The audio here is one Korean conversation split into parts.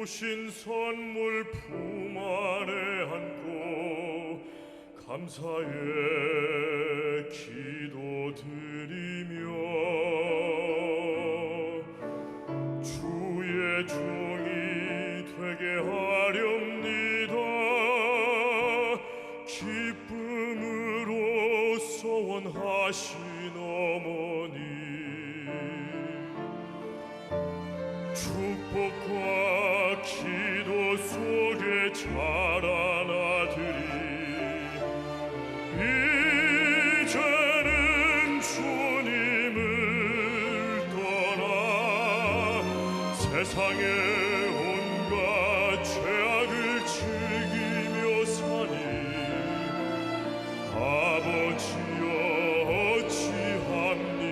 주신 선물 품 안에 안고 감사의 기도드리며 주의 종이 되게 하렵니다. 기쁨으로 소원하신 어머니 축복과 기도 속에 자란 아들이 이제는 주님을 떠나 세상의 온갖 죄악을 즐기며 사니 아버지여 어찌합니까.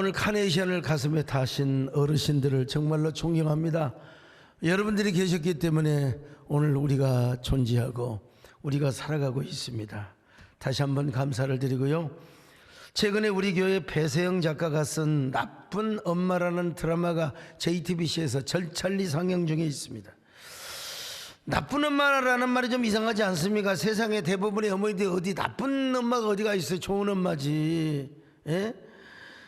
오늘 카네이션을 가슴에 다신 어르신들을 정말로 존경합니다. 여러분들이 계셨기 때문에 오늘 우리가 존재하고 우리가 살아가고 있습니다. 다시 한번 감사를 드리고요. 최근에 우리 교회 배세영 작가가 쓴 나쁜 엄마라는 드라마가 JTBC에서 절찬리 상영 중에 있습니다. 나쁜 엄마라는 말이 좀 이상하지 않습니까? 세상에 대부분의 어머니들이 어디 나쁜 엄마가 어디가 있어요? 좋은 엄마지. 예?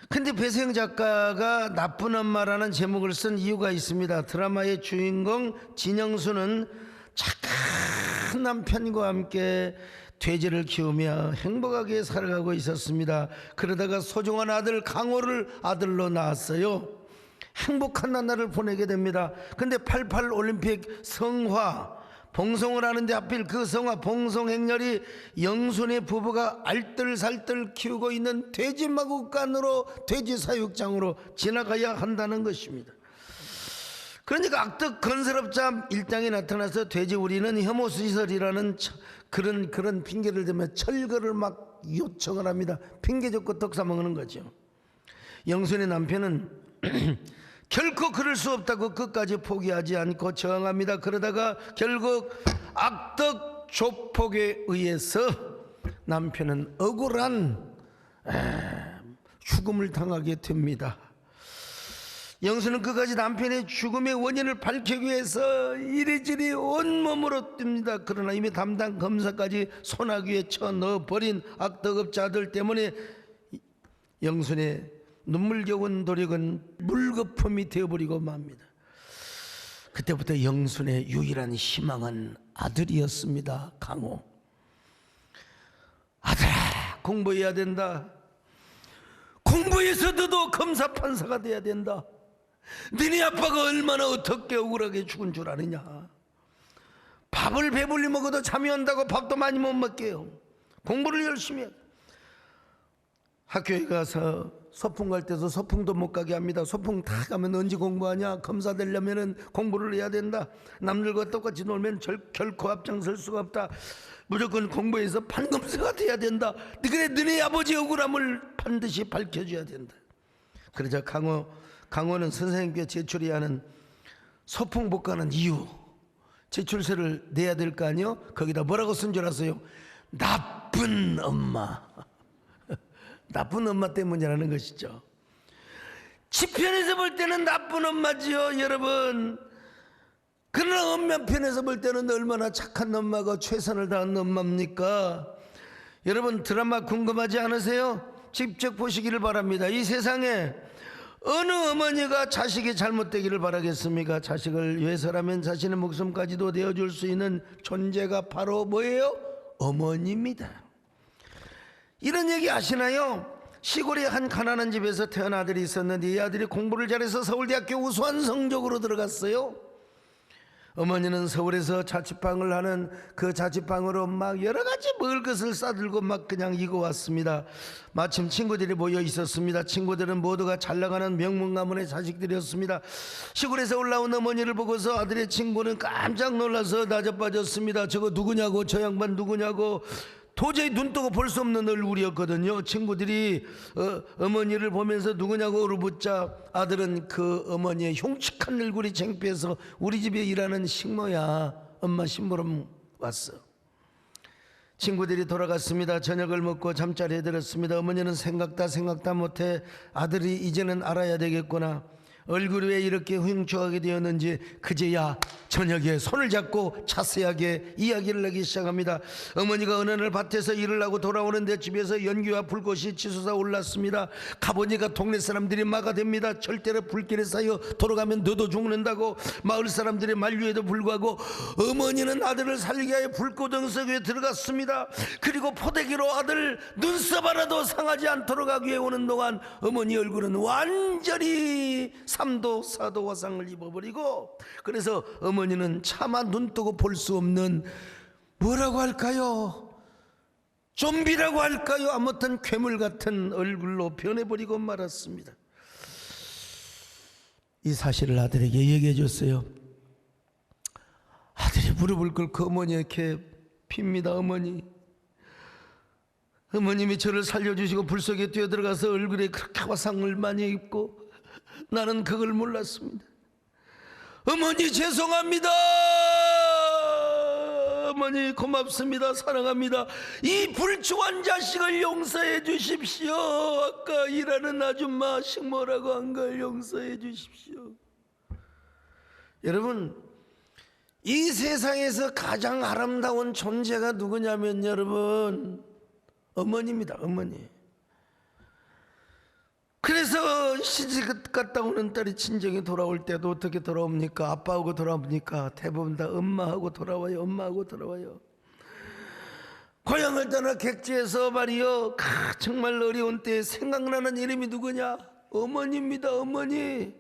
근데 배세영 작가가 나쁜 엄마라는 제목을 쓴 이유가 있습니다. 드라마의 주인공 진영수는 착한 남편과 함께 돼지를 키우며 행복하게 살아가고 있었습니다. 그러다가 소중한 아들 강호를 아들로 낳았어요. 행복한 나날을 보내게 됩니다. 근데 88 올림픽 성화 봉송을 하는데 하필 그 성화 봉송 행렬이 영순의 부부가 알뜰살뜰 키우고 있는 돼지 마구간으로 돼지 사육장으로 지나가야 한다는 것입니다. 그러니까 악덕 건설업자 일당이 나타나서 돼지 우리는 혐오시설이라는 그런 핑계를 대며 철거를 막 요청을 합니다. 핑계 줬고 떡 사먹는 거죠. 영순의 남편은 결코 그럴 수 없다고 끝까지 포기하지 않고 저항합니다. 그러다가 결국 악덕 조폭에 의해서 남편은 억울한 죽음을 당하게 됩니다. 영수는 끝까지 남편의 죽음의 원인을 밝히기 위해서 이리저리 온몸으로 뜁니다. 그러나 이미 담당 검사까지 소나기에 쳐 넣어버린 악덕업자들 때문에 영순의 눈물겨운 노력은 물거품이 되어버리고 맙니다. 그때부터 영순의 유일한 희망은 아들이었습니다. 강호. 아들아, 공부해야 된다. 공부해서 너도 검사 판사가 돼야 된다. 너네 아빠가 얼마나 어떻게 억울하게 죽은 줄 아느냐. 밥을 배불리 먹어도 잠이 온다고 밥도 많이 못 먹게요. 공부를 열심히 해. 학교에 가서 소풍 갈 때도 소풍도 못 가게 합니다. 소풍 다 가면 언제 공부하냐. 검사 되려면 공부를 해야 된다. 남들과 똑같이 놀면 결코 앞장설 수가 없다. 무조건 공부해서 판검사가 돼야 된다. 그래 너네 아버지 억울함을 반드시 밝혀줘야 된다. 그러자 강호는 선생님께 제출해야 하는 소풍 못 가는 이유 제출서를 내야 될 거 아니요. 거기다 뭐라고 쓴 줄 아세요? 나쁜 엄마. 나쁜 엄마 때문이라는 것이죠. 지편에서 볼 때는 나쁜 엄마지요 여러분. 그러나 엄마 편에서 볼 때는 얼마나 착한 엄마가 최선을 다한 엄마입니까? 여러분 드라마 궁금하지 않으세요? 직접 보시기를 바랍니다. 이 세상에 어느 어머니가 자식이 잘못되기를 바라겠습니까? 자식을 위해서라면 자신의 목숨까지도 내어줄 수 있는 존재가 바로 뭐예요? 어머니입니다. 이런 얘기 아시나요? 시골의 한 가난한 집에서 태어난 아들이 있었는데 이 아들이 공부를 잘해서 서울대학교 우수한 성적으로 들어갔어요. 어머니는 서울에서 자취방을 하는 그 자취방으로 막 여러 가지 먹을 것을 싸들고 막 그냥 이고 왔습니다. 마침 친구들이 모여 있었습니다. 친구들은 모두가 잘 나가는 명문 가문의 자식들이었습니다. 시골에서 올라온 어머니를 보고서 아들의 친구는 깜짝 놀라서 나자빠졌습니다. 저거 누구냐고, 저 양반 누구냐고. 도저히 눈 뜨고 볼 수 없는 얼굴이었거든요. 친구들이 어머니를 보면서 누구냐고 물어보자 아들은 그 어머니의 흉측한 얼굴이 창피해서 우리 집에 일하는 식모야, 엄마 심부름 왔어. 친구들이 돌아갔습니다. 저녁을 먹고 잠자리에 들었습니다. 어머니는 생각다 못해 아들이 이제는 알아야 되겠구나, 얼굴이 왜 이렇게 흉측하게 되었는지 그제야 저녁에 손을 잡고 자세하게 이야기를 하기 시작합니다. 어머니가 어느 날 밭에서 일을 하고 돌아오는데 집에서 연기와 불꽃이 치솟아 올랐습니다. 가보니까 동네 사람들이 막아댑니다. 절대로 불길에 쌓여 돌아가면 너도 죽는다고. 마을 사람들의 만류에도 불구하고 어머니는 아들을 살리기 위해 불꽃 속에 들어갔습니다. 그리고 포대기로 아들 눈썹 하나도 상하지 않도록 하기 위해 오는 동안 어머니 얼굴은 완전히 3도 4도 화상을 입어버리고, 그래서 어머니는 차마 눈 뜨고 볼 수 없는 뭐라고 할까요? 좀비라고 할까요? 아무튼 괴물 같은 얼굴로 변해버리고 말았습니다. 이 사실을 아들에게 얘기해 줬어요. 아들이 무릎을 꿇고 어머니에게 빕니다. 어머님이 저를 살려주시고 불 속에 뛰어들어가서 얼굴에 그렇게 화상을 많이 입고 나는 그걸 몰랐습니다. 어머니 죄송합니다. 어머니 고맙습니다. 사랑합니다. 이 불초한 자식을 용서해 주십시오. 아까 일하는 아줌마 식모라고 한 걸 용서해 주십시오. 여러분, 이 세상에서 가장 아름다운 존재가 누구냐면 여러분, 어머니입니다. 어머니. 그래서 시집 갔다 오는 딸이 친정에 돌아올 때도 어떻게 돌아옵니까? 아빠하고 돌아옵니까? 대부분 다 엄마하고 돌아와요. 엄마하고 돌아와요. 고향을 떠나 객지에서 말이요, 정말 어려운 때에 생각나는 이름이 누구냐? 어머니입니다. 어머니.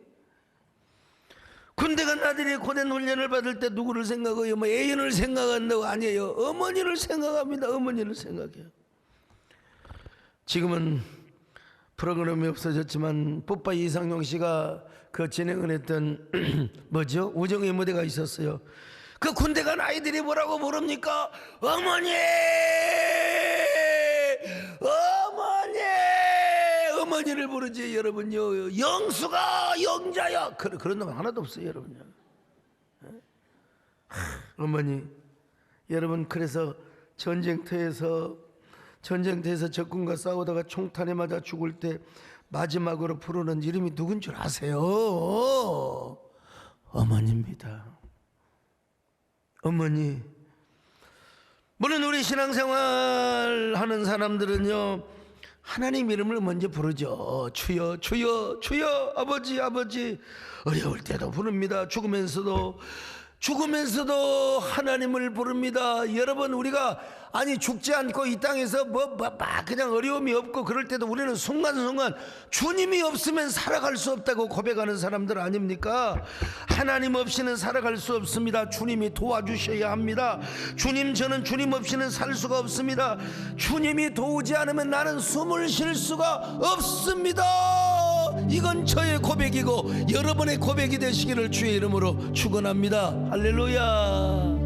군대 간 아들이 고된 훈련을 받을 때 누구를 생각해요? 뭐 애인을 생각한다고 아니에요. 어머니를 생각합니다. 어머니를 생각해요. 지금은 프로그램이 없어졌지만 뽀빠이 이상용 씨가 그 진행을 했던 뭐죠? 우정의 무대가 있었어요. 그 군대 간 아이들이 뭐라고 부릅니까? 어머니! 어머니! 어머니를 부르지 여러분요. 영수가 영자야. 그런 놈 하나도 없어요 여러분요. 어머니. 여러분, 그래서 전쟁터에서 적군과 싸우다가 총탄에 맞아 죽을 때 마지막으로 부르는 이름이 누군 줄 아세요? 어머니입니다. 어머니. 물론 우리 신앙생활 하는 사람들은요, 하나님 이름을 먼저 부르죠. 주여 주여 주여, 아버지 아버지. 어려울 때도 부릅니다. 죽으면서도 하나님을 부릅니다. 여러분, 우리가 죽지 않고 이 땅에서 그냥 어려움이 없고 그럴 때도 우리는 순간순간 주님이 없으면 살아갈 수 없다고 고백하는 사람들 아닙니까? 하나님 없이는 살아갈 수 없습니다. 주님이 도와주셔야 합니다. 저는 주님 없이는 살 수가 없습니다. 주님이 도우지 않으면 나는 숨을 쉴 수가 없습니다. 이건 저의 고백이고 여러분의 고백이 되시기를 주의 이름으로 축원합니다. 할렐루야.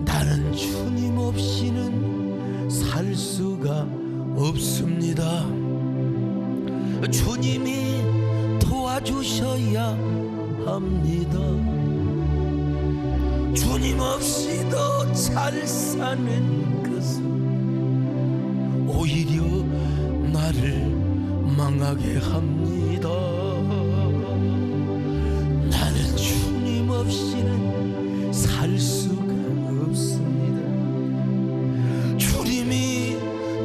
나는 주님 없이는 살 수가 없습니다. 주님이 도와주셔야 합니다. 주님 없이도 잘 사는 것은 오히려 나를 망하게 합니다. 나는 주님 없이는 살 수가 없습니다. 주님이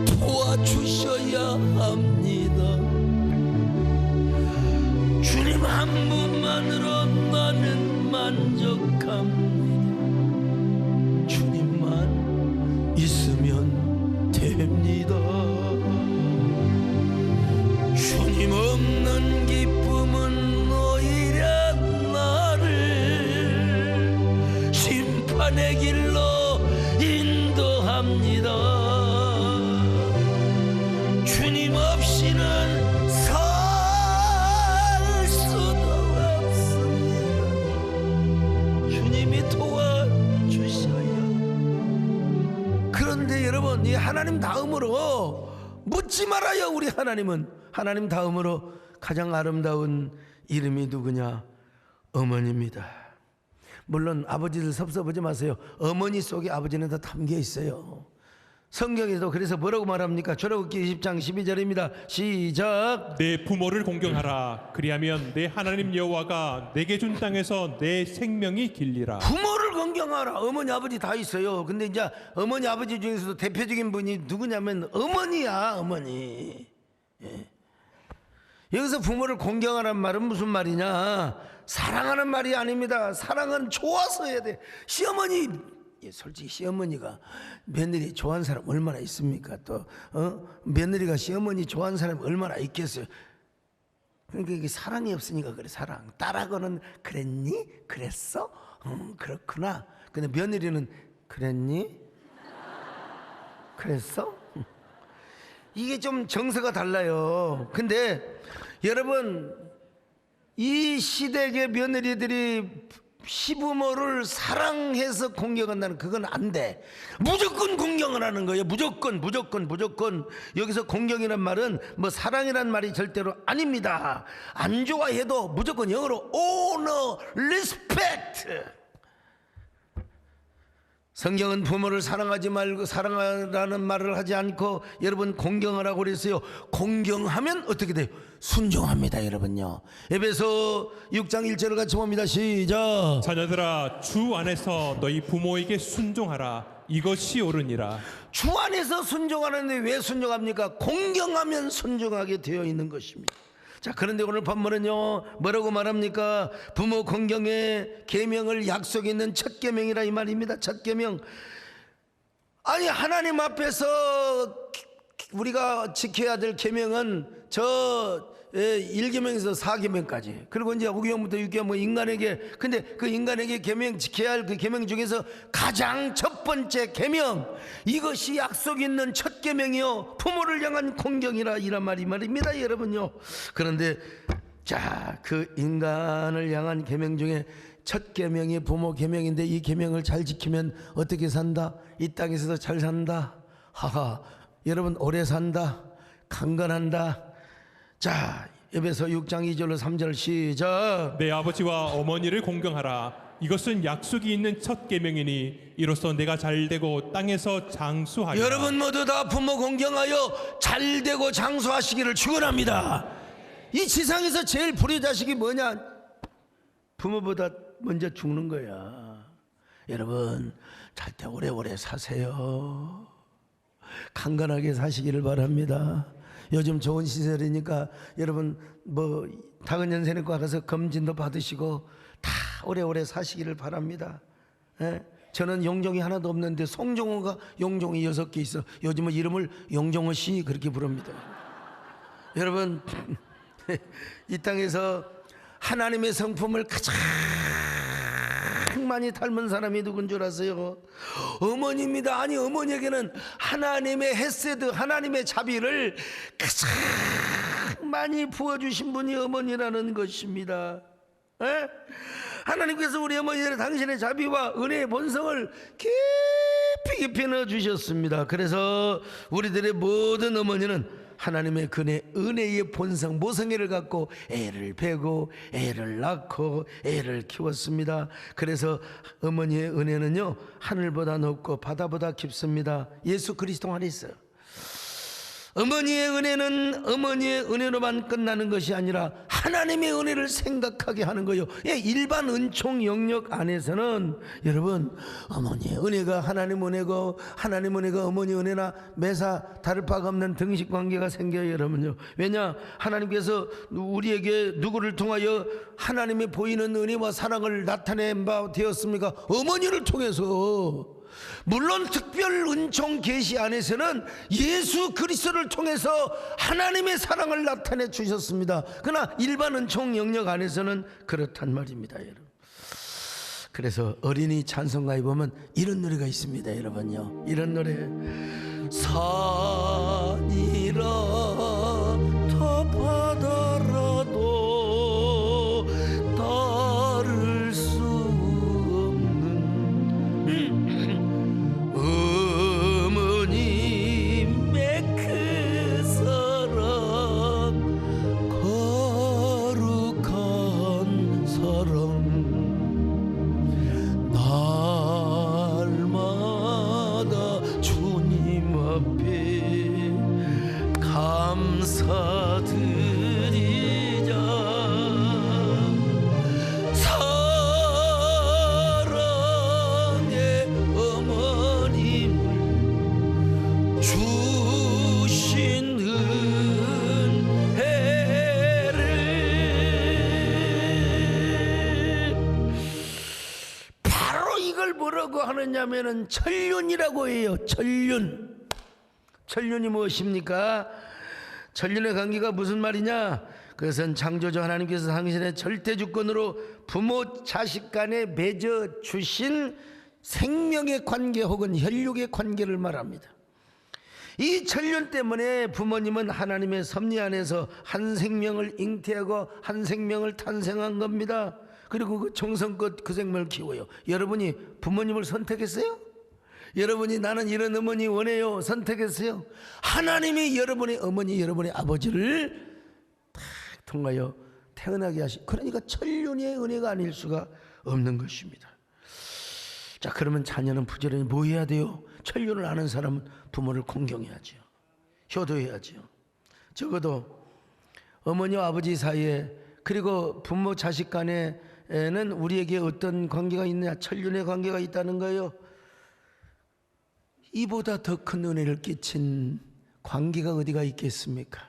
도와주셔야 합니다. 주님 한 분만으로 나는 만족합니다. 주님만 있으면 됩니다. 주님 없는 기쁨은 오히려 나를 심판의 길로 인도합니다. 주님 없이는 살 수도 없습니다. 주님이 도와주셔야. 그런데 여러분, 이 하나님 다음으로 묻지 말아요. 우리 하나님 다음으로 가장 아름다운 이름이 누구냐? 어머니입니다. 물론 아버지들 섭섭하지 마세요. 어머니 속에 아버지는 다 담겨 있어요. 성경에도 그래서 뭐라고 말합니까? 출애굽기 20장 12절입니다. 시작. 내 부모를 공경하라. 그리하면 내 하나님 여호와가 내게 준 땅에서 내 생명이 길리라. 부모를 공경하라. 어머니 아버지 다 있어요. 근데 이제 어머니 아버지 중에서도 대표적인 분이 누구냐면 어머니야. 어머니. 예. 여기서 부모를 공경하라는 말은 무슨 말이냐? 사랑하는 말이 아닙니다. 사랑은 좋아서 해야 돼. 시어머니, 솔직히 시어머니가 며느리 좋아하는 사람 얼마나 있습니까? 또 며느리가 시어머니 좋아하는 사람 얼마나 있겠어요? 그러니까 이게 사랑이 없으니까 그래. 사랑. 딸하고는 그랬니? 그랬어? 그렇구나. 근데 며느리는 그랬니? 그랬어? 이게 좀 정서가 달라요. 근데 여러분, 이 시댁의 며느리들이 시부모를 사랑해서 공경한다는, 그건 안 돼. 무조건 공경을 하는 거예요. 무조건. 여기서 공경이란 말은 뭐 사랑이란 말이 절대로 아닙니다. 안 좋아해도 무조건 영어로 honor, respect. 성경은 부모를 사랑하지 말고 사랑하라는 말을 하지 않고 여러분 공경하라고 그랬어요. 공경하면 어떻게 돼요? 순종합니다. 여러분요. 에베소 6장 1절을 같이 봅니다. 시작. 자녀들아 주 안에서 너희 부모에게 순종하라. 이것이 옳으니라. 주 안에서 순종하는데 왜 순종합니까? 공경하면 순종하게 되어 있는 것입니다. 자, 그런데 오늘 본문은요 뭐라고 말합니까? 부모 공경의 계명을 약속 있는 첫 계명이라 이 말입니다. 첫 계명. 아니 하나님 앞에서 우리가 지켜야 될 계명은 저 1계명에서 4계명까지, 그리고 이제 5계명부터 6계명 인간에게, 근데 그 인간에게 계명 지켜야 할 그 계명 중에서 가장 첫 번째 계명, 이것이 약속 있는 첫 계명이요 부모를 향한 공경이라 이란 말입니다. 여러분요. 그런데 자, 그 인간을 향한 계명 중에 첫 계명이 부모 계명인데 이 계명을 잘 지키면 어떻게 산다? 이 땅에서도 잘 산다. 하하. 여러분 오래 산다. 강건한다. 자, 에베소 6장 2절로 3절 시작. 내 아버지와 어머니를 공경하라. 이것은 약속이 있는 첫 계명이니 이로써 내가 잘되고 땅에서 장수하리라. 여러분 모두 다 부모 공경하여 잘되고 장수하시기를 축원합니다. 이 지상에서 제일 불효자식이 뭐냐? 부모보다 먼저 죽는 거야. 여러분 잘 때 오래오래 사세요. 강건하게 사시기를 바랍니다. 요즘 좋은 시절이니까 여러분 뭐 당은연세내과 가서 검진도 받으시고 다 오래오래 사시기를 바랍니다. 예? 저는 용종이 하나도 없는데 송종호가 용종이 6개 있어. 요즘은 이름을 용종호 씨 그렇게 부릅니다. 여러분 이 땅에서 하나님의 성품을 가장 많이 닮은 사람이 누군 줄 아세요? 어머니입니다. 아니 어머니에게는 하나님의 헤세드, 하나님의 자비를 가장 많이 부어주신 분이 어머니라는 것입니다. 에? 하나님께서 우리 어머니를 당신의 자비와 은혜의 본성을 깊이 넣어주셨습니다. 그래서 우리들의 모든 어머니는 하나님의 은혜의 본성 모성애를 갖고 애를 베고 애를 낳고 애를 키웠습니다. 그래서 어머니의 은혜는요 하늘보다 높고 바다보다 깊습니다. 예수 그리스도 안에 있어요. 어머니의 은혜는 어머니의 은혜로만 끝나는 것이 아니라 하나님의 은혜를 생각하게 하는 거예요. 일반 은총 영역 안에서는 여러분 어머니의 은혜가 하나님 은혜고 하나님 은혜가 어머니 은혜나 매사 다를 바가 없는 등식 관계가 생겨요. 여러분요. 왜냐? 하나님께서 우리에게 누구를 통하여 하나님의 보이는 은혜와 사랑을 나타낸 바 되었습니까? 어머니를 통해서. 물론 특별 은총 계시 안에서는 예수 그리스도를 통해서 하나님의 사랑을 나타내 주셨습니다. 그러나 일반 은총 영역 안에서는 그렇단 말입니다. 여러분. 그래서 어린이 찬송가에 보면 이런 노래가 있습니다. 여러분요. 이런 노래. 산이라 더 바다라도 따를 수 없는 어머님의 그 사랑 거룩한 사랑 날마다 주님 앞에 감사드리자. 사랑의 어머님 주신 은혜를 바로 이걸 뭐라고 하느냐면은 천륜이라고 해요. 천륜. 천륜이 무엇입니까? 천륜의 관계가 무슨 말이냐? 그것은 창조주 하나님께서 당신의 절대 주권으로 부모 자식 간에 맺어 주신 생명의 관계 혹은 혈육의 관계를 말합니다. 이 천륜 때문에 부모님은 하나님의 섭리 안에서 한 생명을 잉태하고 한 생명을 탄생한 겁니다. 그리고 그 정성껏 그 생명을 키워요. 여러분이 부모님을 선택했어요? 여러분이 나는 이런 어머니 원해요 선택했어요? 하나님이 여러분의 어머니 여러분의 아버지를 다 통하여 태어나게 하시. 그러니까 천륜의 은혜가 아닐 수가 없는 것입니다. 자, 그러면 자녀는 부지런히 뭐 해야 돼요? 천륜을 아는 사람은 부모를 공경해야죠. 효도해야죠. 적어도 어머니와 아버지 사이에, 그리고 부모 자식 간에는 우리에게 어떤 관계가 있느냐? 천륜의 관계가 있다는 거예요. 이보다 더 큰 은혜를 끼친 관계가 어디가 있겠습니까?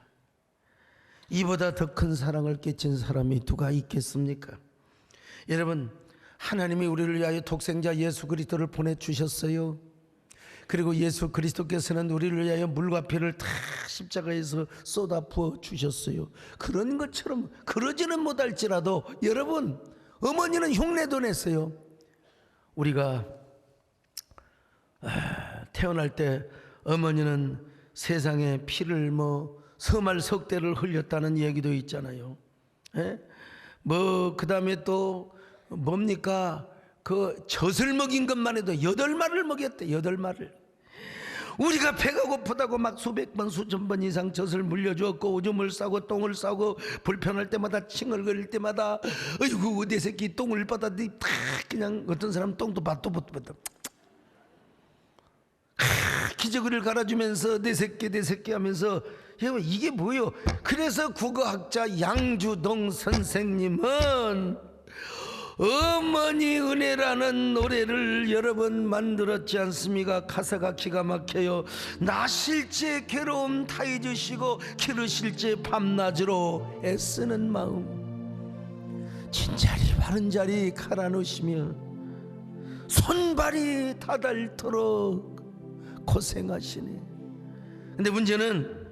이보다 더 큰 사랑을 끼친 사람이 누가 있겠습니까? 여러분, 하나님이 우리를 위하여 독생자 예수 그리스도를 보내주셨어요. 그리고 예수 그리스도께서는 우리를 위하여 물과 피를 다 십자가에서 쏟아 부어 주셨어요. 그런 것처럼 그러지는 못할지라도 여러분, 어머니는 흉내도 냈어요. 우리가 태어날 때 어머니는 세상에 피를 서말 석대를 흘렸다는 얘기도 있잖아요. 그 다음에 또 뭡니까? 그 젖을 먹인 것만 해도 8마리를 먹였대. 8마리를. 우리가 배가 고프다고 막 수백 번 수천 번 이상 젖을 물려주었고, 오줌을 싸고 똥을 싸고, 불편할 때마다 칭얼거릴 때마다 어이구 내 새끼 똥을 받았더니 다 그냥, 어떤 사람 똥도 받도 못 받아, 기저귀를 갈아주면서 내 새끼 하면서. 여러분, 이게 뭐예요? 그래서 국어학자 양주동 선생님은 어머니 은혜라는 노래를 여러 번 만들었지 않습니까? 가사가 기가 막혀요. 나실제 괴로움 다 잊으시고 기르실제 밤낮으로 애쓰는 마음, 진자리 바른자리 갈아놓으시며 손발이 다 닳도록 고생하시네. 근데 문제는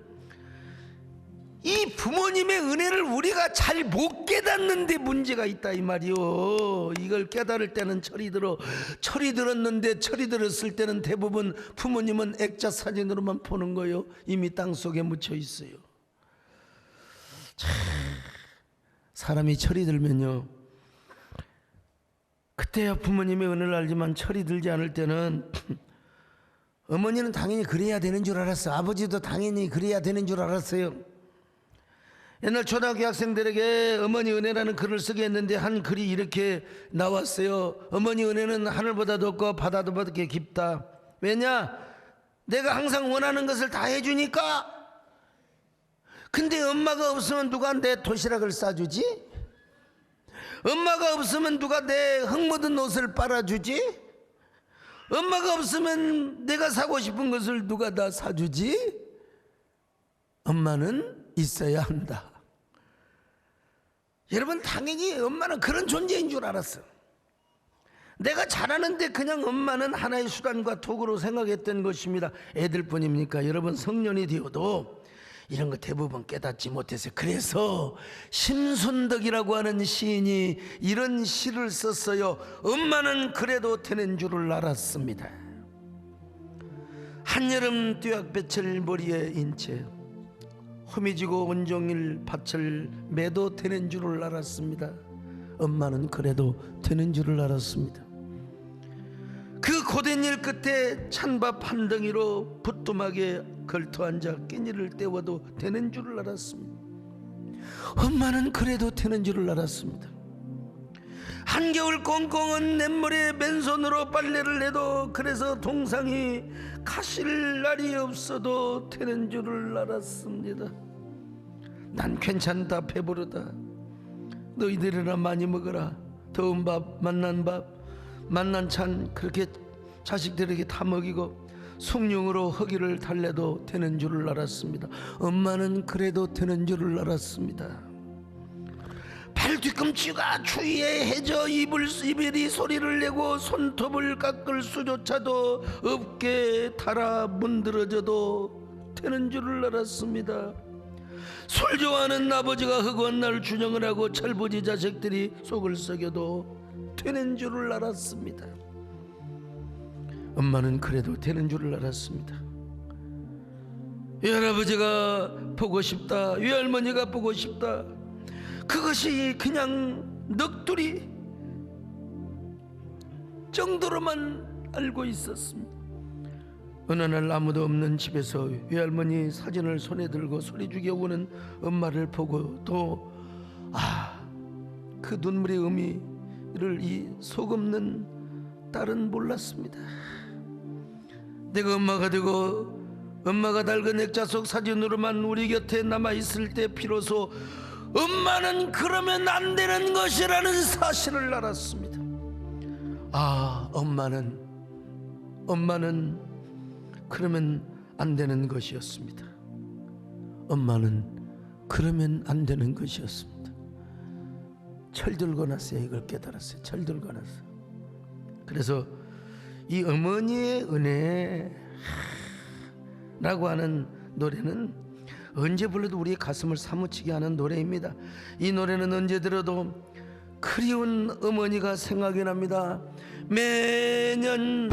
이 부모님의 은혜를 우리가 잘 못 깨닫는데 문제가 있다 이 말이요. 이걸 깨달을 때는 철이 들었는데, 철이 들었을 때는 대부분 부모님은 액자 사진으로만 보는 거예요. 이미 땅속에 묻혀 있어요. 참, 사람이 철이 들면요, 그때야 부모님의 은혜를 알지만 철이 들지 않을 때는 어머니는 당연히 그래야 되는 줄 알았어. 아버지도 당연히 그래야 되는 줄 알았어요. 옛날 초등학교 학생들에게 어머니 은혜라는 글을 쓰게 했는데 한 글이 이렇게 나왔어요. 어머니 은혜는 하늘보다 높고 바다보다 깊다. 왜냐? 내가 항상 원하는 것을 다 해주니까. 근데 엄마가 없으면 누가 내 도시락을 싸주지? 엄마가 없으면 누가 내 흙 묻은 옷을 빨아주지? 엄마가 없으면 내가 사고 싶은 것을 누가 다 사주지? 엄마는 있어야 한다. 여러분, 당연히 엄마는 그런 존재인 줄 알았어. 내가 잘하는데 그냥 엄마는 하나의 수단과 도구로 생각했던 것입니다. 애들뿐입니까? 여러분, 성년이 되어도 이런 거 대부분 깨닫지 못했어요. 그래서 심순덕이라고 하는 시인이 이런 시를 썼어요. 엄마는 그래도 되는 줄을 알았습니다. 한여름 뙤약볕을 머리에 인채 허미지고 온종일 밭을 매도 되는 줄을 알았습니다. 엄마는 그래도 되는 줄을 알았습니다. 그 고된 일 끝에 찬밥 한 덩이로 부뚜막에 걸터앉아 끼니를 때워도 되는 줄을 알았습니다. 엄마는 그래도 되는 줄을 알았습니다. 한겨울 꽁꽁은 냇물에 맨손으로 빨래를 해도 그래서 동상이 가실 날이 없어도 되는 줄을 알았습니다. 난 괜찮다, 배부르다. 너희들이나 많이 먹어라. 더운 밥, 맛난 찬 그렇게 자식들에게 다 먹이고 숭늉으로 허기를 달래도 되는 줄을 알았습니다. 엄마는 그래도 되는 줄을 알았습니다. 발 뒤꿈치가 추위에 해져 이불이 소리를 내고 손톱을 깎을 수조차도 없게 달아 문드러져도 되는 줄을 알았습니다. 술 좋아하는 아버지가 흑원 날 준영을 하고 철부지 자식들이 속을 썩여도 되는 줄을 알았습니다. 엄마는 그래도 되는 줄을 알았습니다. 외할아버지가 보고 싶다, 외할머니가 보고 싶다, 그것이 그냥 넋두리 정도로만 알고 있었습니다. 어느 날 아무도 없는 집에서 외할머니 사진을 손에 들고 소리 죽여 우는 엄마를 보고 또 그 눈물의 의미를 이 속없는 딸은 몰랐습니다. 내가 엄마가 되고 엄마가 달은 액자 속 사진으로만 우리 곁에 남아있을 때 비로소 엄마는 그러면 안 되는 것이라는 사실을 알았습니다. 아, 엄마는 그러면 안 되는 것이었습니다. 엄마는 그러면 안 되는 것이었습니다. 철들고 나서 이걸 깨달았어요. 철들고 나서. 그래서 이 어머니의 은혜라고 하는 노래는 언제 불러도 우리의 가슴을 사무치게 하는 노래입니다. 이 노래는 언제 들어도 그리운 어머니가 생각이 납니다. 매년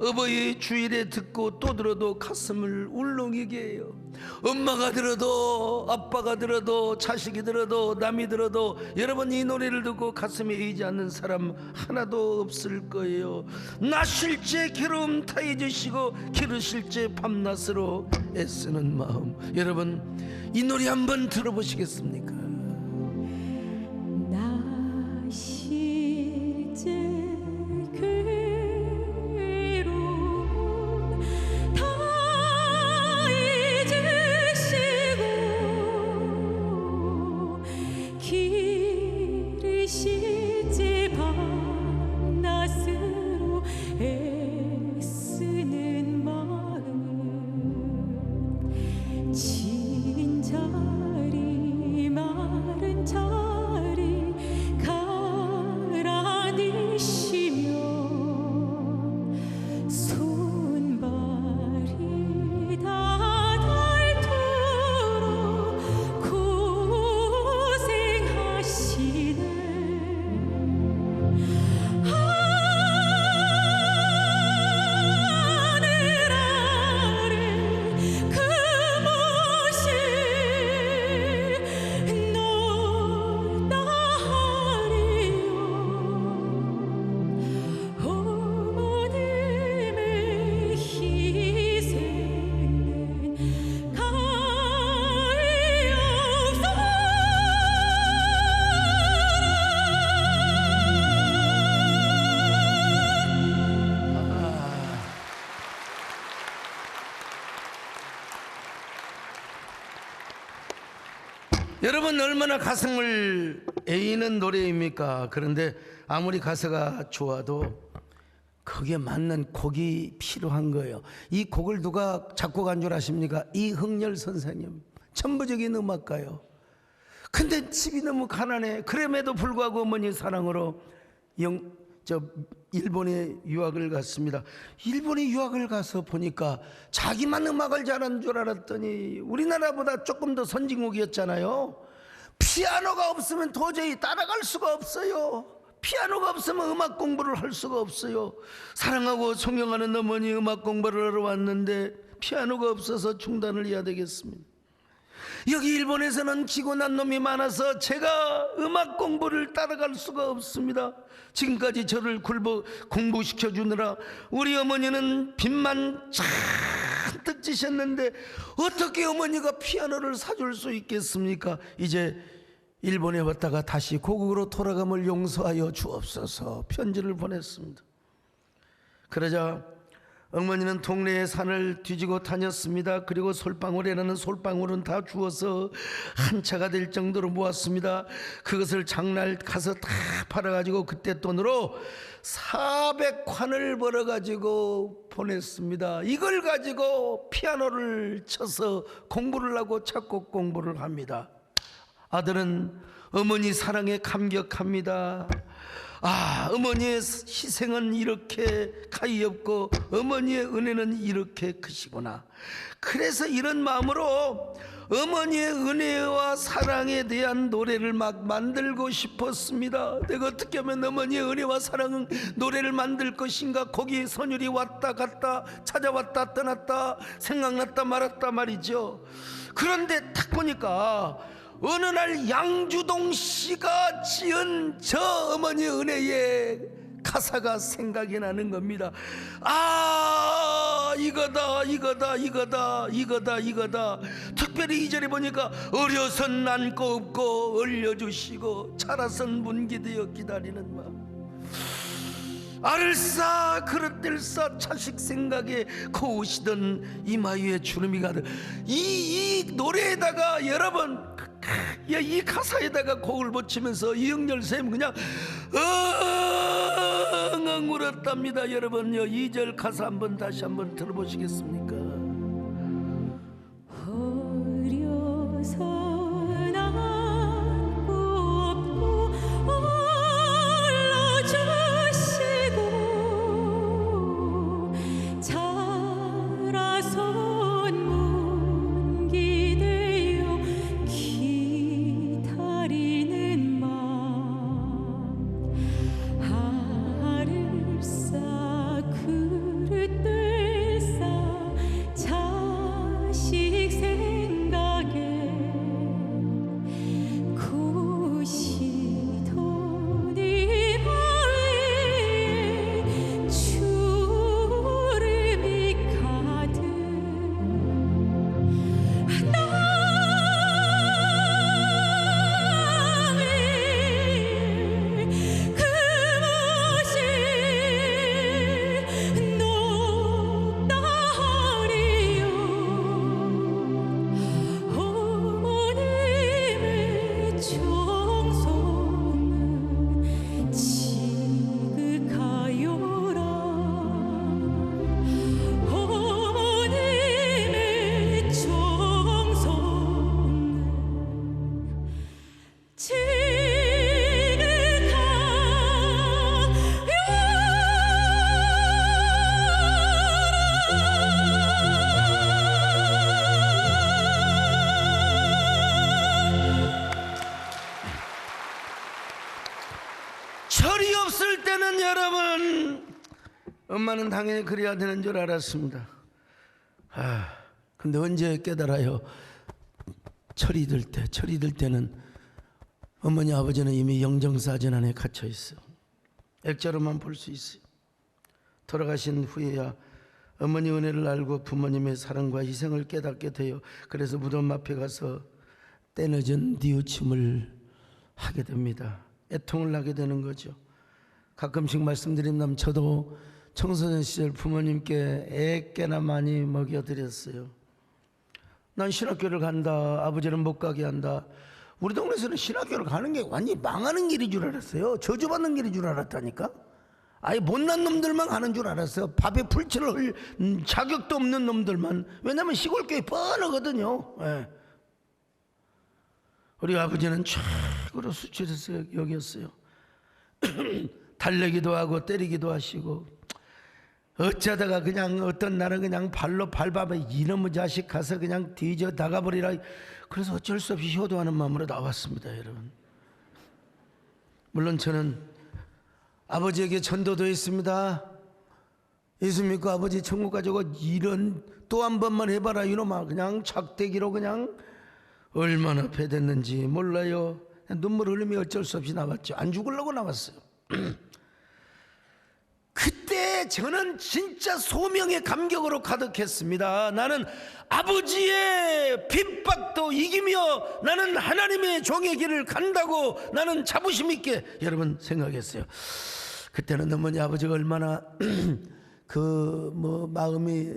어버이 주일에 듣고 또 들어도 가슴을 울렁이게 해요. 엄마가 들어도 아빠가 들어도 자식이 들어도 남이 들어도 여러분 이 노래를 듣고 가슴에 이지 않는 사람 하나도 없을 거예요. 나쉴째 괴로움 다 잊으시고 기르실째 밤낮으로 애쓰는 마음. 여러분 이 노래 한번 들어보시겠습니까? 나쉴째 실제 밤낮으로 애쓰는 마음 진자리 마른 자리 가라니시면 손발이 다 닳도록 고생하시네. 여러분 얼마나 가슴을 에이는 노래입니까? 그런데 아무리 가사가 좋아도 거기에 맞는 곡이 필요한 거예요. 이 곡을 누가 작곡한 줄 아십니까? 이흥렬 선생님, 천부적인 음악가요. 근데 집이 너무 가난해. 그럼에도 불구하고 어머니 사랑으로 일본에 유학을 갔습니다. 일본에 유학을 가서 보니까 자기만 음악을 잘하는 줄 알았더니 우리나라보다 조금 더 선진국이었잖아요. 피아노가 없으면 도저히 따라갈 수가 없어요. 피아노가 없으면 음악 공부를 할 수가 없어요. 사랑하고 존경하는 어머니 음악 공부를 하러 왔는데 피아노가 없어서 중단을 해야 되겠습니다. 여기 일본에서는 지고난 놈이 많아서 제가 음악 공부를 따라갈 수가 없습니다. 지금까지 저를 공부시켜 주느라 우리 어머니는 빚만 잔뜩 지셨는데 어떻게 어머니가 피아노를 사줄 수 있겠습니까? 이제 일본에 왔다가 다시 고국으로 돌아감을 용서하여 주옵소서 편지를 보냈습니다. 그러자 어머니는 동네의 산을 뒤지고 다녔습니다. 그리고 솔방울이라는 솔방울은 다 주워서 한 차가 될 정도로 모았습니다. 그것을 장날 가서 다 팔아가지고 그때 돈으로 400환을 벌어가지고 보냈습니다. 이걸 가지고 피아노를 쳐서 공부를 하고 작곡 공부를 합니다. 아들은 어머니 사랑에 감격합니다. 아, 어머니의 희생은 이렇게 가이없고 어머니의 은혜는 이렇게 크시구나. 그래서 이런 마음으로 어머니의 은혜와 사랑에 대한 노래를 막 만들고 싶었습니다. 내가 어떻게 하면 어머니의 은혜와 사랑은 노래를 만들 것인가. 거기 선율이 왔다 갔다 찾아왔다 떠났다 생각났다 말았다 말이죠. 그런데 딱 보니까 어느 날 양주동 씨가 지은 저 어머니의 은혜의 가사가 생각이 나는 겁니다. 아, 이거다. 특별히 이 절에 보니까 어려선 안고 없고 얼려주시고 자라선 문기되어 기다리는 마음. 알을 싸 그릇들 싸 자식 생각에 고우시던 이마위에 주름이 가득. 이 노래에다가 여러분 이 가사에다가 곡을 붙이면서 이영렬 쌤 그냥 엉엉 울었답니다. 여러분요 2절 가사 한번 다시 한번 들어보시겠습니까? 어려서 남고 없고 올려주시고 자라선 문기되어 기다리는 마음 알을 싸 그릇들 싸 자식 생각에 고시던 이마에 주름이 가득 남의 그 맛이 높다리요 어머님의 정성은 지극하여라 어머님의 정성은 철이 없을 때는 여러분 엄마는 당연히 그래야 되는 줄 알았습니다. 근데 언제 깨달아요? 철이 들 때는 어머니 아버지는 이미 영정사진 안에 갇혀 있어. 액자로만 볼 수 있어요. 돌아가신 후에야 어머니 은혜를 알고 부모님의 사랑과 희생을 깨닫게 돼요. 그래서 무덤 앞에 가서 때늦은 뉘우침을 하게 됩니다. 애통을 하게 되는 거죠. 가끔씩 말씀드린다면 저도 청소년 시절 부모님께 애깨나 많이 먹여드렸어요. 난 신학교를 간다. 아버지는 못 가게 한다. 우리 동네에서는 신학교를 가는 게 완전히 망하는 길인 줄 알았어요. 저주받는 길인 줄 알았다니까. 아예 못난 놈들만 가는 줄 알았어요. 밥에 풀칠을 흘 자격도 없는 놈들만. 왜냐면 시골교회 뻔하거든요. 예. 우리 아버지는 최고로 수치스럽게 여겼어요. 달래기도 하고 때리기도 하시고, 어쩌다가 그냥 어떤 날은 그냥 발로 밟아봐 이놈의 자식 가서 그냥 뒤져 나가버리라. 그래서 어쩔 수 없이 효도하는 마음으로 나왔습니다. 여러분, 물론 저는 아버지에게 전도도 했습니다. 예수님과 아버지 천국 가지고 이런 또 한 번만 해봐라 이놈아. 그냥 작대기로 그냥 얼마나 패댔는지 몰라요. 눈물 흘리며 어쩔 수 없이 나왔죠. 안 죽으려고 나왔어요. 그때 저는 진짜 소명의 감격으로 가득했습니다. 나는 아버지의 핍박도 이기며 나는 하나님의 종의 길을 간다고 나는 자부심 있게 여러분 생각했어요. 그때는 어머니 아버지가 얼마나 마음이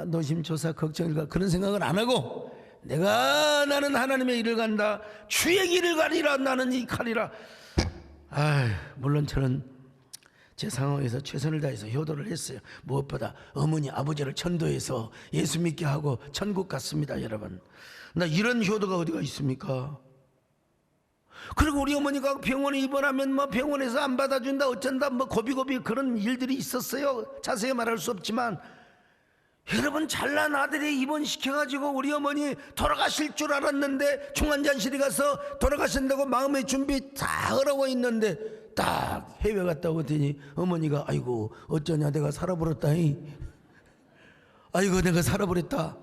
노심초사 걱정일까 그런 생각을 안 하고, 나는 하나님의 일을 간다. 주의 길을 가리라. 나는 이 가리라. 물론 저는 제 상황에서 최선을 다해서 효도를 했어요. 무엇보다 어머니 아버지를 전도해서 예수 믿게 하고 천국 갔습니다. 여러분, 나 이런 효도가 어디가 있습니까? 그리고 우리 어머니가 병원에 입원하면 병원에서 안 받아준다 어쩐다 고비고비 그런 일들이 있었어요. 자세히 말할 수 없지만 여러분, 잘난 아들이 입원시켜가지고 우리 어머니 돌아가실 줄 알았는데 중환자실에 가서 돌아가신다고 마음의 준비 다 하라고 있는데 딱 해외 갔다 오더니 어머니가 아이고 어쩌냐 내가 살아버렸다. 아이고 내가 살아버렸다.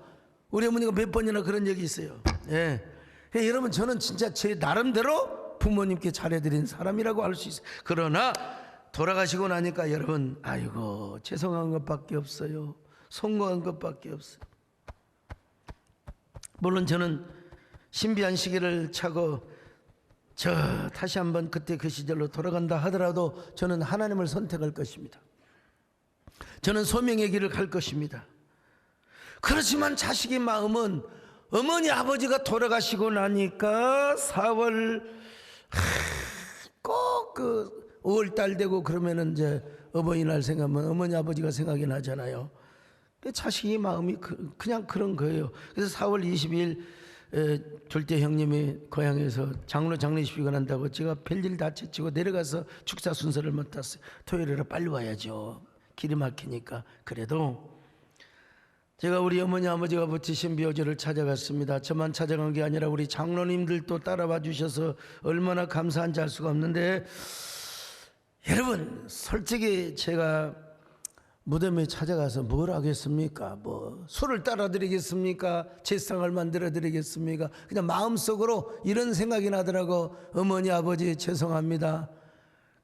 우리 어머니가 몇 번이나 그런 적이 있어요. 예. 여러분, 저는 진짜 제 나름대로 부모님께 잘해드린 사람이라고 할 수 있어요. 그러나 돌아가시고 나니까 여러분, 아이고 죄송한 것밖에 없어요. 송구한 것밖에 없어요. 물론 저는 신비한 시기를 차고 다시 한번 그때 그 시절로 돌아간다 하더라도 저는 하나님을 선택할 것입니다. 저는 소명의 길을 갈 것입니다. 그렇지만 자식의 마음은 어머니 아버지가 돌아가시고 나니까 4월 꼭 그 5월달 되고 그러면은 이제 어버이날 생각하면 어머니 아버지가 생각이 나잖아요. 자식의 마음이 그냥 그런 거예요. 그래서 4월 22일 둘째 형님이 고향에서 장로 장례식비가 난다고 제가 별일 다 채치고 내려가서 축사 순서를 못 탔어요. 토요일에 빨리 와야죠. 길이 막히니까. 그래도 제가 우리 어머니 아버지가 붙이신 묘지를 찾아갔습니다. 저만 찾아간 게 아니라 우리 장로님들도 따라와 주셔서 얼마나 감사한지 알 수가 없는데, 여러분 솔직히 제가 무덤에 찾아가서 뭘 하겠습니까? 뭐 술을 따라 드리겠습니까? 제상을 만들어 드리겠습니까? 그냥 마음속으로 이런 생각이 나더라고. 어머니 아버지 죄송합니다,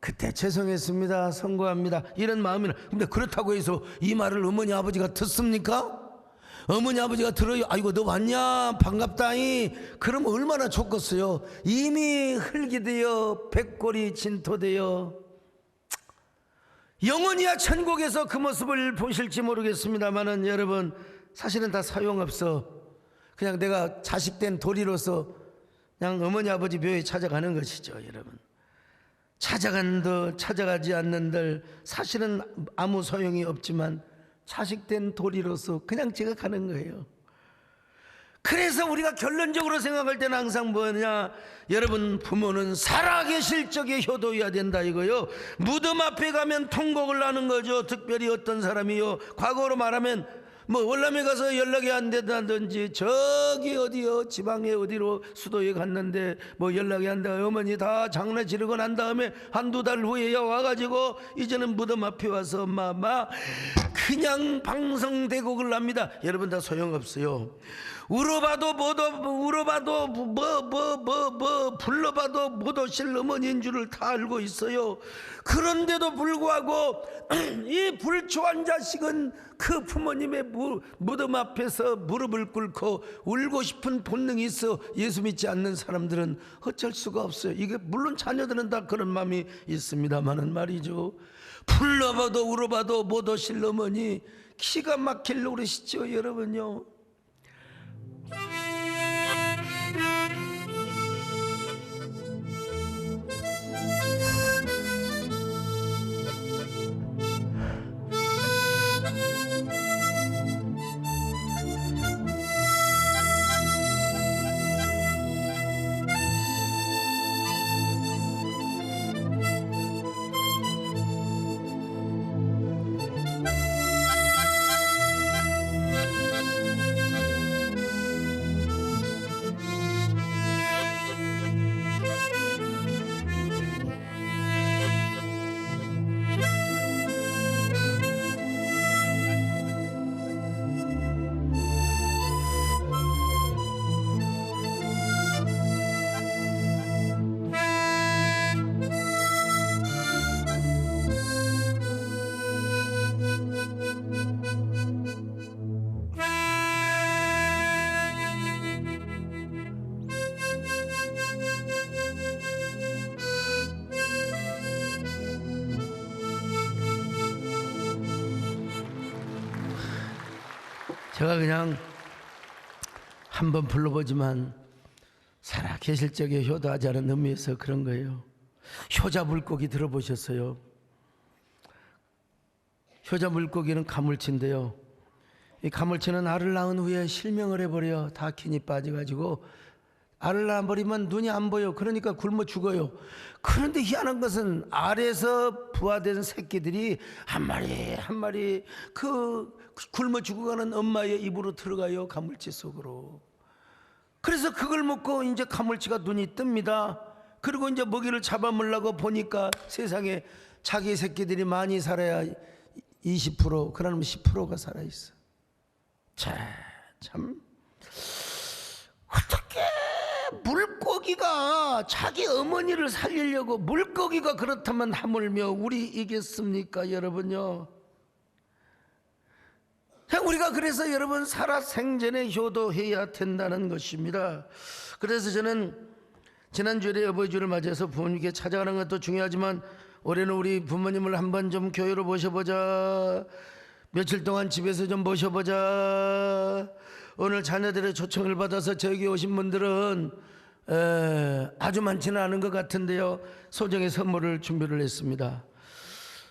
그때 죄송했습니다, 선고합니다, 이런 마음이나. 근데 그렇다고 해서 이 말을 어머니 아버지가 듣습니까? 어머니 아버지가 들어요. 아이고 너 왔냐, 반갑다이, 그러면 얼마나 좋겠어요. 이미 흙이 되어 백골이 진토되어 영원히야 천국에서 그 모습을 보실지 모르겠습니다만은, 여러분 사실은 다 소용없어. 그냥 내가 자식된 도리로서 그냥 어머니 아버지 묘에 찾아가는 것이죠. 여러분 찾아간들 찾아가지 않는들 사실은 아무 소용이 없지만 자식된 도리로서 그냥 제가 가는 거예요. 그래서 우리가 결론적으로 생각할 때는 항상 뭐냐, 여러분 부모는 살아계실 적에 효도해야 된다 이거요. 무덤 앞에 가면 통곡을 하는 거죠. 특별히 어떤 사람이요, 과거로 말하면 뭐 월남에 가서 연락이 안 된다든지, 저기 어디요 지방에 어디로 수도에 갔는데 뭐 연락이 안 돼, 어머니 다 장례 지르고 난 다음에 한두 달 후에야 와가지고 이제는 무덤 앞에 와서 엄마 그냥 방성대곡을 합니다. 여러분 다 소용없어요. 울어봐도 불러봐도 못 오실 어머니인 줄을 다 알고 있어요. 그런데도 불구하고 이 불초한 자식은 그 부모님의 무덤 앞에서 무릎을 꿇고 울고 싶은 본능이 있어. 예수 믿지 않는 사람들은 어쩔 수가 없어요. 이게 물론 자녀들은 다 그런 마음이 있습니다만은 말이죠, 불러봐도 울어봐도 못 오실 어머니 기가 막힐 노릇이죠. 여러분요, 제가 그냥 한번 불러보지만 살아 계실 적에 효도하자는 의미에서 그런 거예요. 효자 물고기 들어보셨어요? 효자 물고기는 가물치인데요, 이 가물치는 알을 낳은 후에 실명을 해버려. 다 킨이 빠져가지고 알을 낳아버리면 눈이 안 보여. 그러니까 굶어 죽어요. 그런데 희한한 것은 알에서 부화된 새끼들이 한 마리 한 마리 그 굶어 죽어가는 엄마의 입으로 들어가요, 가물치 속으로. 그래서 그걸 먹고 이제 가물치가 눈이 뜹니다. 그리고 이제 먹이를 잡아먹으려고 보니까 세상에 자기 새끼들이 많이 살아야 20%, 그러면 10%가 살아있어. 참 어떻게 물고기가 자기 어머니를 살리려고, 물고기가 그렇다면 하물며 우리 이겠습니까 여러분요? 우리가 그래서 여러분 살아 생전에 효도해야 된다는 것입니다. 그래서 저는 지난주에 어버이주를 맞이해서 부모님께 찾아가는 것도 중요하지만 올해는 우리 부모님을 한번 좀 교회로 모셔보자. 며칠 동안 집에서 좀 모셔보자. 오늘 자녀들의 초청을 받아서 저에게 오신 분들은 아주 많지는 않은 것 같은데요, 소정의 선물을 준비를 했습니다.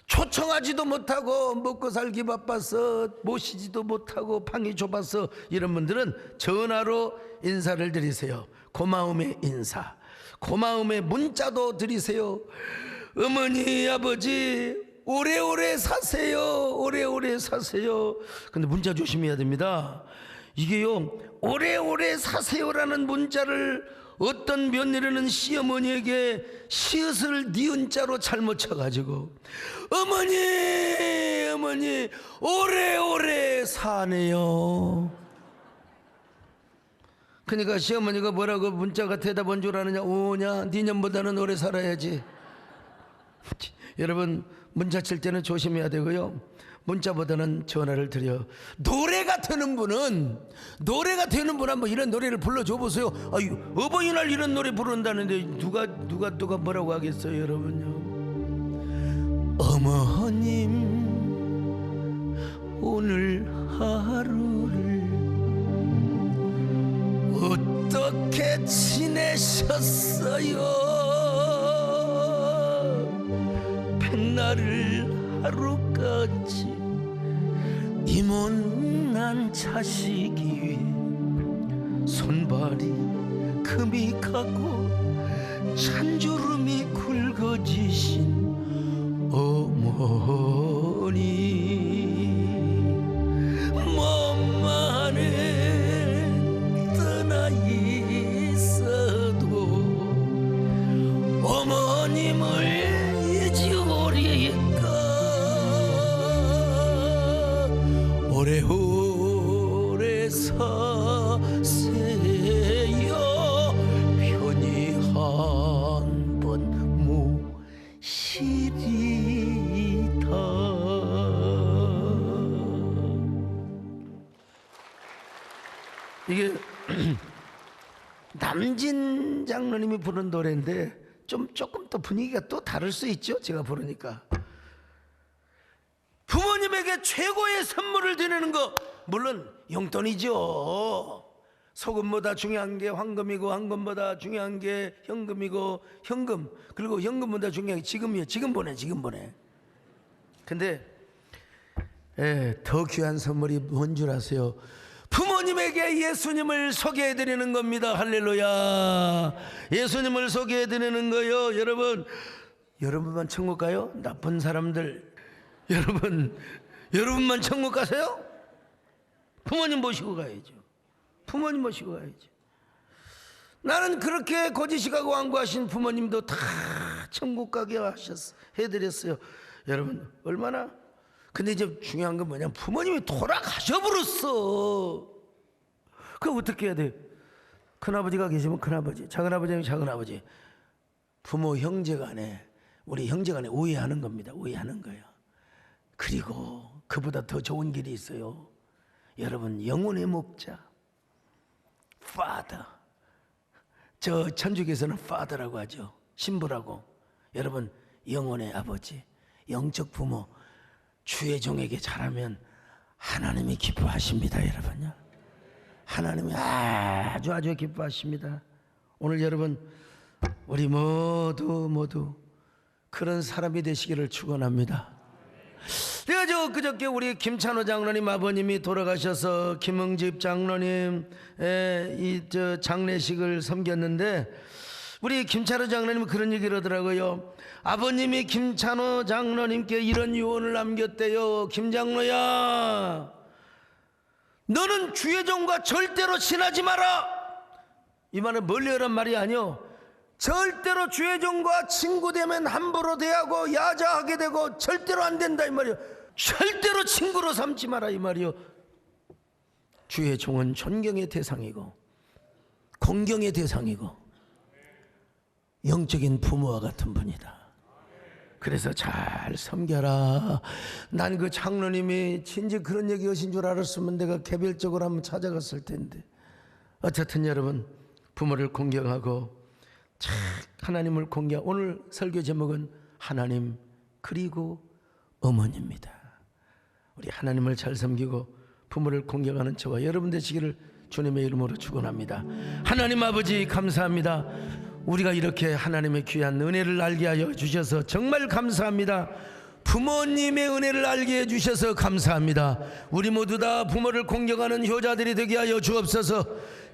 초청하지도 못하고 먹고 살기 바빠서 모시지도 못하고 방이 좁아서 이런 분들은 전화로 인사를 드리세요. 고마움의 인사, 고마움의 문자도 드리세요. 어머니 아버지 오래오래 사세요. 오래오래 사세요. 근데 문자 조심해야 됩니다. 이게요, 오래오래 사세요라는 문자를 어떤 며느리는 시어머니에게 시옷을 니은 자로 잘못 쳐가지고 어머니 오래오래 사네요. 그러니까 시어머니가 뭐라고 문자가 대답한 줄 아느냐? 오냐 니년보다는 오래 살아야지. 여러분 문자 칠 때는 조심해야 되고요, 문자보다는 전화를 드려. 노래가 되는 분은 한번 이런 노래를 불러줘 보세요. 아유, 어버이날 이런 노래 부른다는데 누가 뭐라고 하겠어요, 여러분요. 어머님 오늘 하루를 어떻게 지내셨어요? 백날을 하루까지 이 못난 자식이 위해 손발이 금이 가고 찬주름이 굵어지신 어머니, 몸만은 떠나 있어도 어머님을 잊으리까. 오래오래 사세요. 편히 한번 모시리다. 이게 남진 장로님이 부른 노래인데 조금 더 분위기가 또 다를 수 있죠, 제가 부르니까. 부모님에게 최고의 선물을 드리는 거, 물론 용돈이죠. 소금보다 중요한 게 황금이고, 황금보다 중요한 게 현금이고, 현금, 그리고 현금보다 중요한 게 지금이에요. 지금 보내. 근데 더 귀한 선물이 뭔 줄 아세요? 부모님에게 예수님을 소개해드리는 겁니다. 할렐루야. 예수님을 소개해드리는 거요. 여러분만 천국 가요? 나쁜 사람들, 여러분만 천국 가세요? 부모님 모시고 가야죠. 나는 그렇게 거짓이가고 완고하신 부모님도 다 천국 가게 해드렸어요. 여러분 얼마나. 근데 이제 중요한 건 뭐냐면 부모님이 돌아가셔 버렸어. 그럼 어떻게 해야 돼? 큰아버지가 계시면 큰아버지, 작은아버지면 작은아버지, 부모 형제간에, 우리 형제간에 우애하는 겁니다. 우애하는 거예요. 그리고 그보다 더 좋은 길이 있어요. 여러분 영혼의 목자, Father. 저 천주교에서는 Father라고 하죠. 신부라고. 여러분 영혼의 아버지, 영적 부모, 주의 종에게 잘하면 하나님이 기뻐하십니다. 여러분요, 하나님이 아주 기뻐하십니다. 오늘 여러분 우리 모두 그런 사람이 되시기를 축원합니다. 내가 그저께 우리 김찬호 장로님 아버님이 돌아가셔서 김흥집 장로님 장례식을 섬겼는데, 우리 김찬호 장로님은 그런 얘기를 하더라고요. 아버님이 김찬호 장로님께 이런 유언을 남겼대요. 김장로야, 너는 주의 종과 절대로 친하지 마라. 이 말은 멀리 하란 말이 아니요, 절대로 주의 종과 친구 되면 함부로 대하고 야자하게 되고 절대로 안 된다 이 말이요. 절대로 친구로 삼지 마라 이 말이요. 주의 종은 존경의 대상이고 공경의 대상이고 영적인 부모와 같은 분이다. 그래서 잘 섬겨라. 난 그 장로님이 진짜 그런 얘기 하신 줄 알았으면 내가 개별적으로 한번 찾아갔을 텐데. 어쨌든 여러분, 부모를 공경하고 하나님을 공경. 오늘 설교 제목은 하나님 그리고 어머니입니다. 우리 하나님을 잘 섬기고 부모를 공경하는 저와 여러분 되시기를 주님의 이름으로 축원합니다. 하나님 아버지 감사합니다. 우리가 이렇게 하나님의 귀한 은혜를 알게 하여 주셔서 정말 감사합니다. 부모님의 은혜를 알게 해주셔서 감사합니다. 우리 모두 다 부모를 공경하는 효자들이 되게 하여 주옵소서.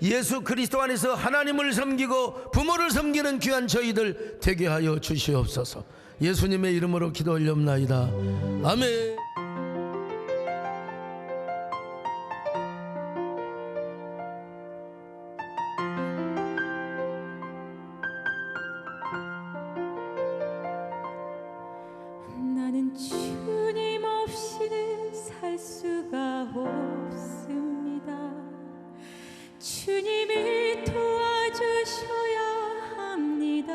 예수 그리스도 안에서 하나님을 섬기고 부모를 섬기는 귀한 저희들 되게 하여 주시옵소서. 예수님의 이름으로 기도 올려옵나이다. 아멘. 나는 주님 없이는 살 수가 없습니다. 주님이 도와주셔야 합니다.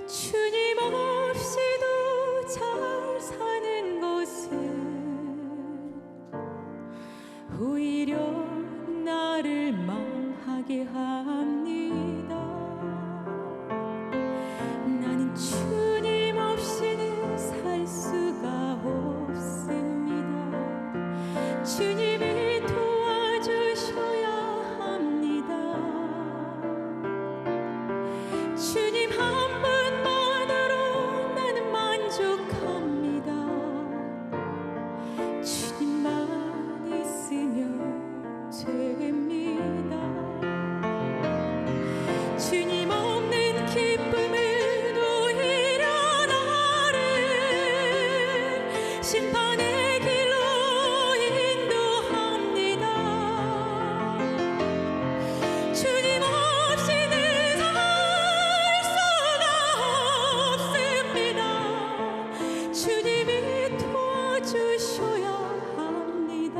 주님 없이도 잘 사는 것은 오히려 나를 망하게 합니다. 나는 주님 없이는 살 수가 없습니다. 주님이 도와주셔야 합니다. 주님 한 분만으로 나는 만족합니다. 주님만 있으면 됩니다. 주님 없는 기쁨은 오히려 나를 심판의 길로 인도합니다. 주님 없이는 살 수가 없습니다. 주님이 도와주셔야 합니다.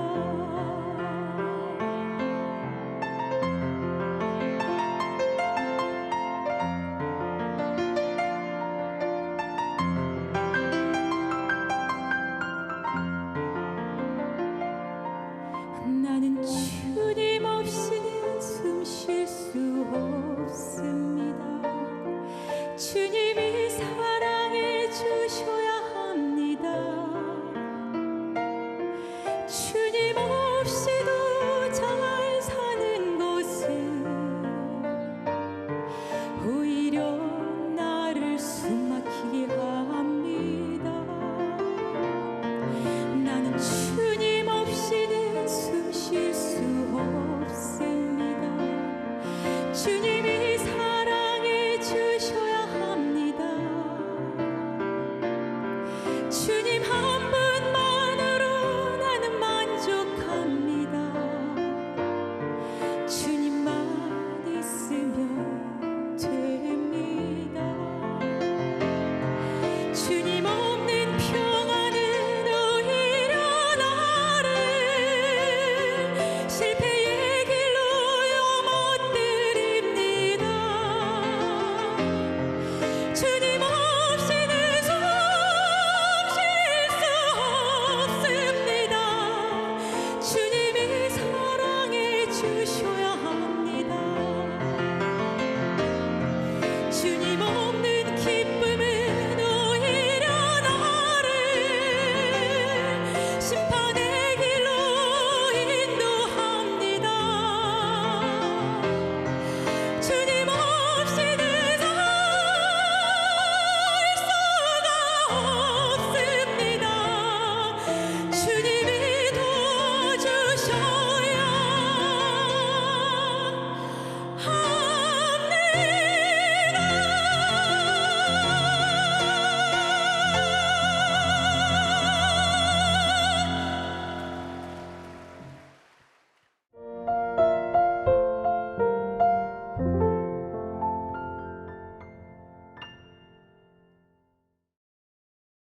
나는 주님